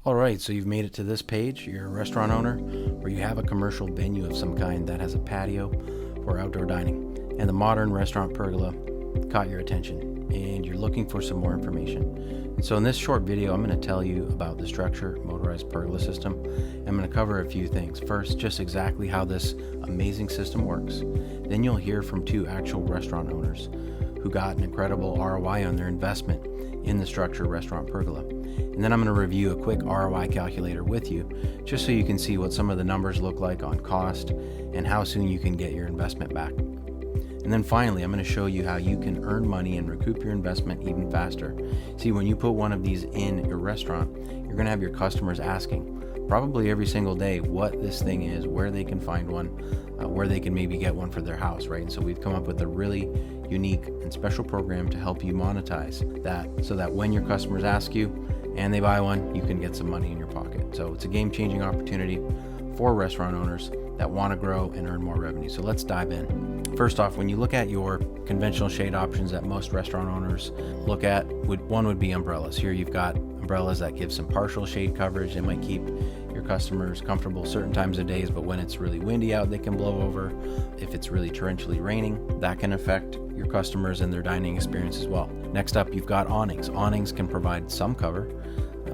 Alright, so you've made it to this page. You're a restaurant owner or you have a commercial venue of some kind that has a patio for outdoor dining, and the modern restaurant pergola caught your attention and you're looking for some more information. And so in this short video, I'm going to tell you about the StruXure motorized pergola system. I'm going to cover a few things. First, just exactly how this amazing system works. Then you'll hear from two actual restaurant owners who got an incredible ROI on their investment in the StruXure restaurant pergola. And then I'm going to review a quick ROI calculator with you, just so you can see what some of the numbers look like on cost and how soon you can get your investment back. And then finally, I'm going to show you how you can earn money and recoup your investment even faster. See, when you put one of these in your restaurant, you're going to have your customers asking probably every single day what this thing is, where they can find one, where they can maybe get one for their house, right? And so we've come up with a really unique and special program to help you monetize that, so that when your customers ask you and they buy one, you can get some money in your pocket. So it's a game-changing opportunity for restaurant owners that want to grow and earn more revenue. So let's dive in. First off, when you look at your conventional shade options that most restaurant owners look at, one would be umbrellas. Here you've got umbrellas that give some partial shade coverage. They might keep your customers comfortable certain times of days, but when it's really windy out, they can blow over. If it's really torrentially raining, that can affect your customers and their dining experience as well. Next up, you've got awnings. Awnings can provide some cover,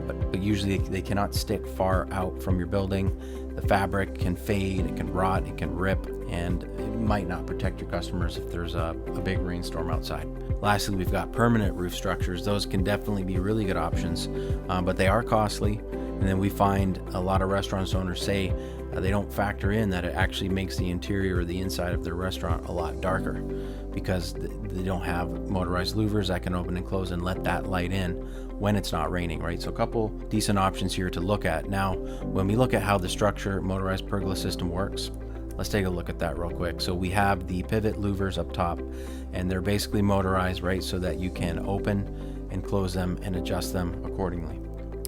but usually they cannot stick far out from your building. The fabric can fade, it can rot, it can rip, and it might not protect your customers if there's a big rainstorm outside. Lastly, we've got permanent roof structures. Those can definitely be really good options, but they are costly. And then we find a lot of restaurant owners say they don't factor in that it actually makes the interior or the inside of their restaurant a lot darker, because they don't have motorized louvers that can open and close and let that light in when it's not raining, right? So a couple decent options here to look at. Now, when we look at how the StruXure motorized pergola system works, let's take a look at that real quick. So we have the pivot louvers up top, and they're basically motorized, right? So that you can open and close them and adjust them accordingly.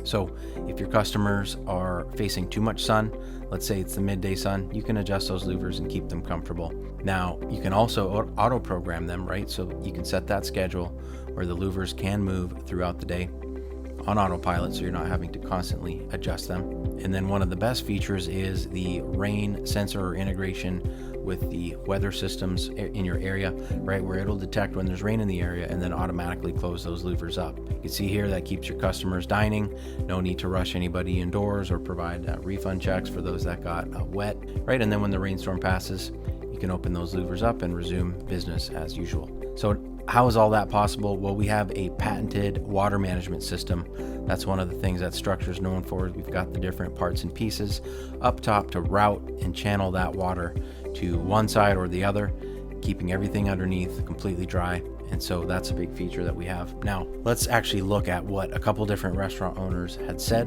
So if your customers are facing too much sun, let's say it's the midday sun, you can adjust those louvers and keep them comfortable. Now, you can also auto program them, right? So you can set that schedule where the louvers can move throughout the day on autopilot, so you're not having to constantly adjust them. And then one of the best features is the rain sensor integration with the weather systems in your area, right, where it'll detect when there's rain in the area and then automatically close those louvers up. You can see here that keeps your customers dining. No need to rush anybody indoors or provide refund checks for those that got wet, right? And then when the rainstorm passes, you can open those louvers up and resume business as usual. So how is all that possible? Well, we have a patented water management system. That's one of the things that StruXure is known for. We've got the different parts and pieces up top to route and channel that water to one side or the other, keeping everything underneath completely dry. And so that's a big feature that we have. Now, let's actually look at what a couple different restaurant owners had said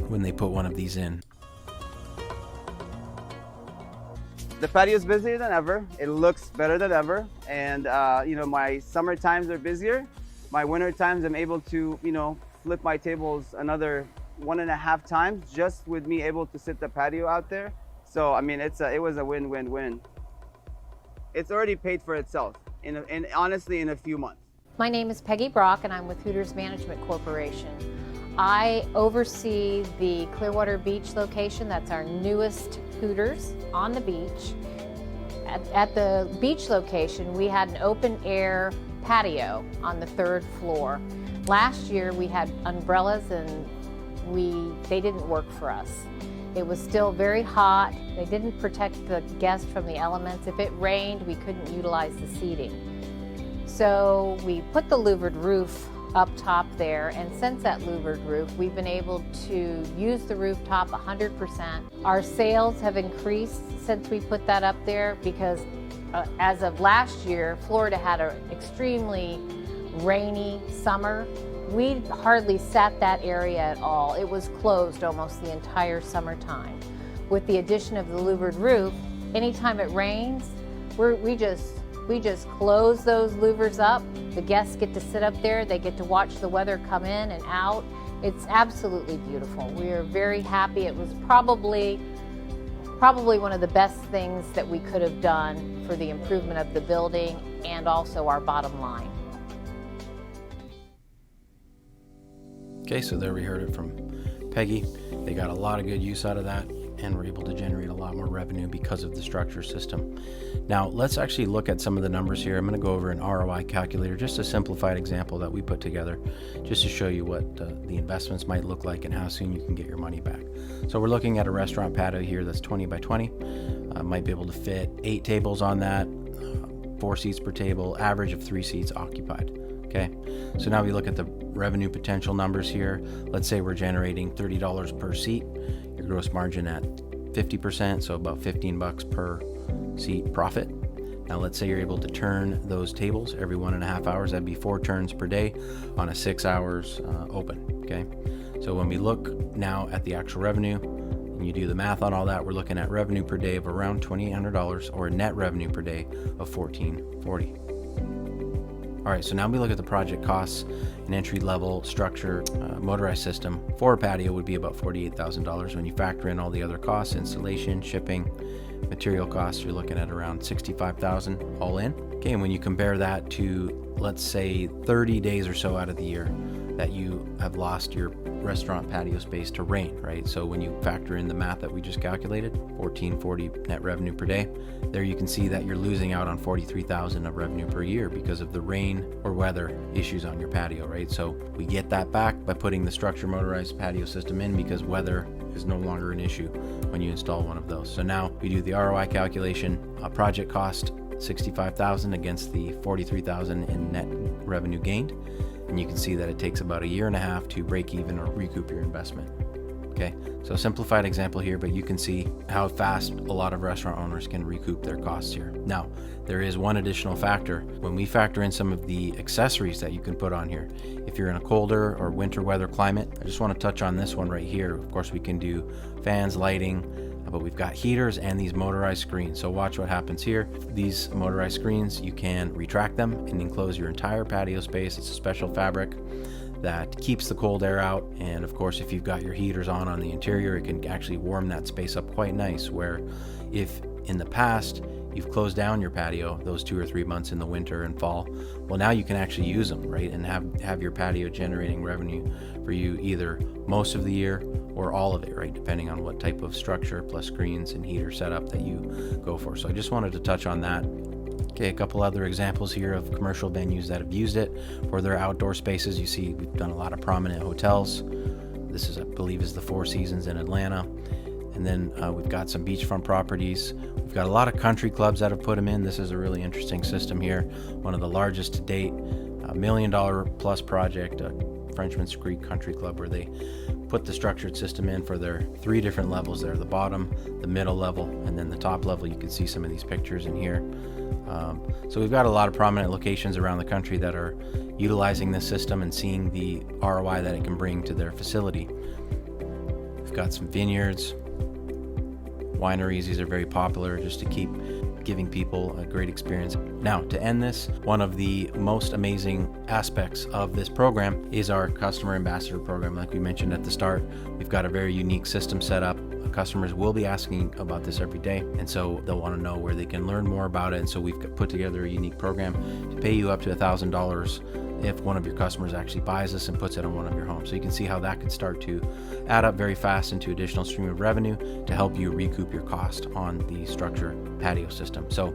when they put one of these in. The patio is busier than ever. It looks better than ever. And, my summer times are busier. My winter times, I'm able to, flip my tables another 1.5 times just with me able to sit the patio out there. So, it was a win-win-win. It's already paid for itself, honestly, in a few months. My name is Peggy Brock, and I'm with Hooters Management Corporation. I oversee the Clearwater Beach location. That's our newest Hooters on the beach. At the beach location, we had an open air patio on the 3rd floor. Last year we had umbrellas and they didn't work for us. It was still very hot. They didn't protect the guests from the elements. If it rained, we couldn't utilize the seating. So we put the louvered roof up top there, and since that louvered roof, we've been able to use the rooftop 100%. Our sales have increased since we put that up there because as of last year, Florida had an extremely rainy summer. We hardly sat that area at all. It was closed almost the entire summertime. With the addition of the louvered roof, anytime it rains, we just close those louvers up. The guests get to sit up there. They get to watch the weather come in and out. It's absolutely beautiful. We are very happy. It was probably one of the best things that we could have done for the improvement of the building and also our bottom line. Okay, so there we heard it from Peggy. They got a lot of good use out of that, and we're able to generate a lot more revenue because of the StruXure system. Now let's actually look at some of the numbers here. I'm going to go over an ROI calculator, just a simplified example that we put together just to show you what the investments might look like and how soon you can get your money back. So we're looking at a restaurant patio here that's 20 by 20. Might be able to fit 8 tables on that, 4 seats per table, average of 3 seats occupied. Okay, so now we look at the revenue potential numbers here. Let's say we're generating $30 per seat, your gross margin at 50%, so about 15 bucks per seat profit. Now let's say you're able to turn those tables every 1.5 hours. That'd be 4 turns per day on a 6 hours open. Okay, so when we look now at the actual revenue and you do the math on all that, we're looking at revenue per day of around $2,800 or a net revenue per day of $1,440. All right, so now we look at the project costs. An entry-level StruXure motorized system for a patio would be about $48,000. When you factor in all the other costs, installation, shipping, material costs, you're looking at around $65,000 all in. Okay, and when you compare that to, let's say, 30 days or so out of the year that you have lost your restaurant patio space to rain, right? So when you factor in the math that we just calculated, $1,440 net revenue per day, there you can see that you're losing out on $43,000 of revenue per year because of the rain or weather issues on your patio, right? So we get that back by putting the StruXure motorized patio system in because weather is no longer an issue when you install one of those. So now we do the ROI calculation, project cost $65,000 against the $43,000 in net revenue gained. And you can see that it takes about 1.5 years to break even or recoup your investment. Okay, so simplified example here, but you can see how fast a lot of restaurant owners can recoup their costs here. Now, there is one additional factor. When we factor in some of the accessories that you can put on here, if you're in a colder or winter weather climate, I just want to touch on this one right here. Of course, we can do fans, lighting, but we've got heaters and these motorized screens. So watch what happens here. These motorized screens, you can retract them and enclose your entire patio space. It's a special fabric that keeps the cold air out. And of course, if you've got your heaters on the interior, it can actually warm that space up quite nice. Where if in the past you've closed down your patio those 2 or 3 months in the winter and fall, well, now you can actually use them, right? And have your patio generating revenue for you either most of the year or all of it, right? Depending on what type of StruXure plus screens and heater setup that you go for. So I just wanted to touch on that. Okay, a couple other examples here of commercial venues that have used it for their outdoor spaces. You see, we've done a lot of prominent hotels. This is, I believe, is the Four Seasons in Atlanta. And then we've got some beachfront properties. We've got a lot of country clubs that have put them in. This is a really interesting system here. One of the largest to date, $1 million plus project, Frenchman's Creek Country Club, where they put the structured system in for their 3 different levels there, the bottom, the middle level, and then the top level. You can see some of these pictures in here. So we've got a lot of prominent locations around the country that are utilizing this system and seeing the ROI that it can bring to their facility. We've got some vineyards, wineries. These are very popular just to keep giving people a great experience. Now, to end this, one of the most amazing aspects of this program is our customer ambassador program. Like we mentioned at the start, we've got a very unique system set up. Customers will be asking about this every day, and so they'll want to know where they can learn more about it. And so we've put together a unique program to pay you up to $1,000 if one of your customers actually buys this and puts it on one of your homes. So you can see how that could start to add up very fast into additional stream of revenue to help you recoup your cost on the StruXure patio system. So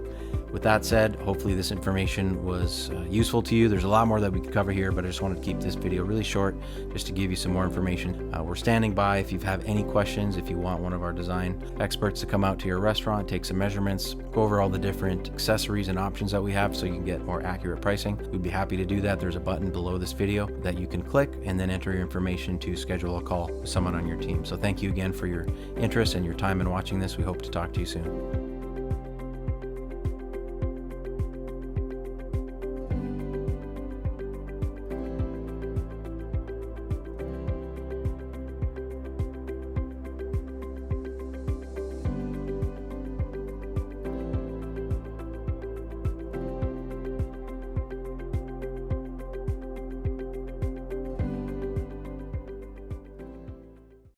with that said, hopefully this information was useful to you. There's a lot more that we could cover here, but I just wanted to keep this video really short just to give you some more information. We're standing by if you have any questions, if you want one of our design experts to come out to your restaurant, take some measurements, go over all the different accessories and options that we have so you can get more accurate pricing. We'd be happy to do that. There's a button below this video that you can click and then enter your information to schedule a call with someone on your team. So thank you again for your interest and your time in watching this. We hope to talk to you soon.